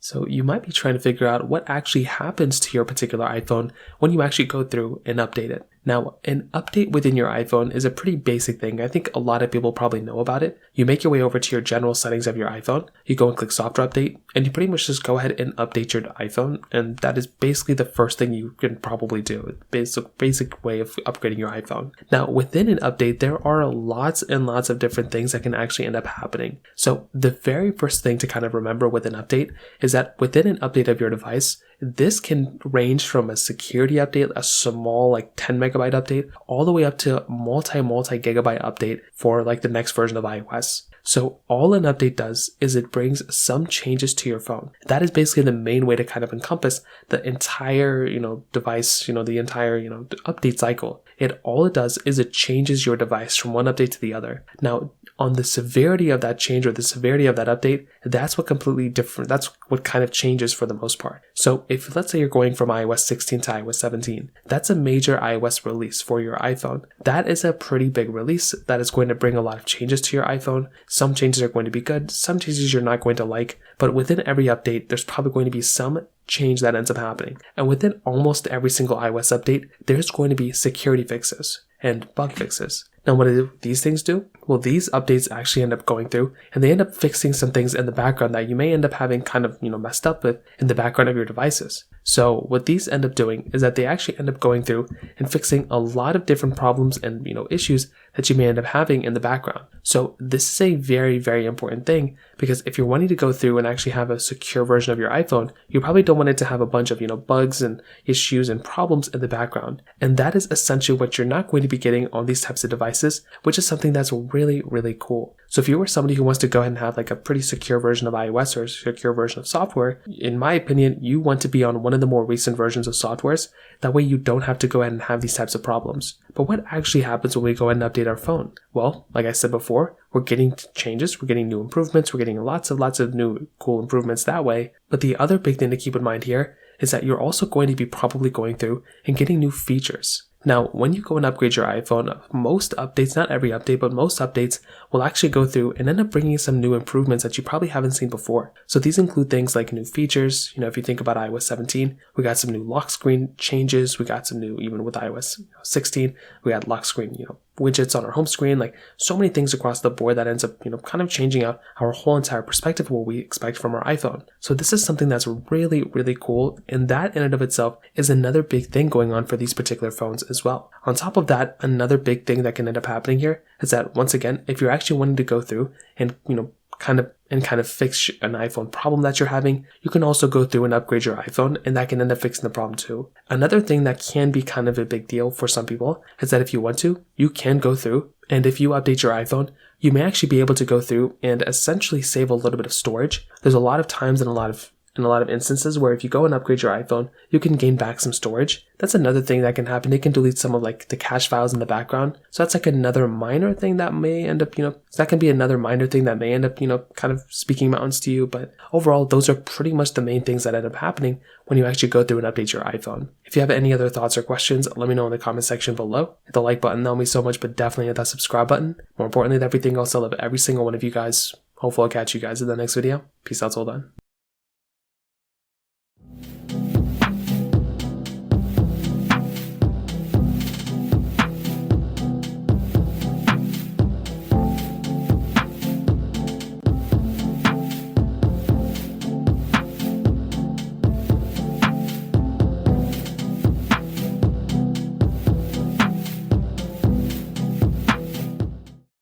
So you might be trying to figure out what actually happens to your particular iPhone when you actually go through and update it. Now, an update within your iPhone is a pretty basic thing. I think a lot of people probably know about it. You make your way over to your general settings of your iPhone, you go and click software update, and you pretty much just go ahead and update your iPhone, and that is basically the first thing you can probably do. Basic way of upgrading your iPhone. Now, within an update, there are lots and lots of different things that can actually end up happening. So the very first thing to kind of remember with an update is that within an update of your device, this can range from a security update, a small like 10 megabyte update, all the way up to multi gigabyte update for like the next version of iOS. So all an update does is it brings some changes to your phone. That is basically the main way to kind of encompass the entire, device, the entire, update cycle. All it does is it changes your device from one update to the other. Now, on the severity of that change or the severity of that update, that's what completely different. That's what kind of changes for the most part. So if let's say you're going from iOS 16 to iOS 17, that's a major iOS release for your iPhone. That is a pretty big release that is going to bring a lot of changes to your iPhone. Some changes are going to be good, some changes you're not going to like, but within every update, there's probably going to be some change that ends up happening. And within almost every single iOS update, there's going to be security fixes and bug fixes. Now, what do these things do? Well, these updates actually end up going through and they end up fixing some things in the background that you may end up having kind of, messed up with in the background of your devices. So what these end up doing is that they actually end up going through and fixing a lot of different problems and, issues that you may end up having in the background. So this is a very, very important thing because if you're wanting to go through and actually have a secure version of your iPhone, you probably don't want it to have a bunch of, bugs and issues and problems in the background. And that is essentially what you're not going to be getting on these types of devices, which is something that's really, really cool. So if you were somebody who wants to go ahead and have like a pretty secure version of iOS or a secure version of software, in my opinion, you want to be on one of the more recent versions of softwares. That way you don't have to go ahead and have these types of problems. But what actually happens when we go ahead and update our phone? Well, like I said before, we're getting changes, we're getting new improvements, we're getting lots of new cool improvements that way. But the other big thing to keep in mind here is that you're also going to be probably going through and getting new features. Now, when you go and upgrade your iPhone, most updates, not every update, but most updates will actually go through and end up bringing some new improvements that you probably haven't seen before. So these include things like new features. If you think about iOS 17, we got some new lock screen changes. We got some new, even with iOS 16, we got lock screen, widgets on our home screen, like so many things across the board that ends up, kind of changing out our whole entire perspective of what we expect from our iPhone. So this is something that's really, really cool. And that in and of itself is another big thing going on for these particular phones as well. On top of that, another big thing that can end up happening here is that once again, if you're actually wanting to go through and, kind of fix an iPhone problem that you're having, you can also go through and upgrade your iPhone, and that can end up fixing the problem too. Another thing that can be kind of a big deal for some people is that if you want to, you can go through, and if you update your iPhone, you may actually be able to go through and essentially save a little bit of storage. There's a lot of times and a lot of instances where if you go and upgrade your iPhone, you can gain back some storage. That's another thing that can happen. It can delete some of like the cache files in the background. So that's like another minor thing that may end up, that can be another minor thing that may end up, kind of speaking mountains to you. But overall, those are pretty much the main things that end up happening when you actually go through and update your iPhone. If you have any other thoughts or questions, let me know in the comment section below. Hit the like button, that'll mean so much, but definitely hit that subscribe button. More importantly than everything else, I love every single one of you guys. Hopefully I'll catch you guys in the next video. Peace out till then.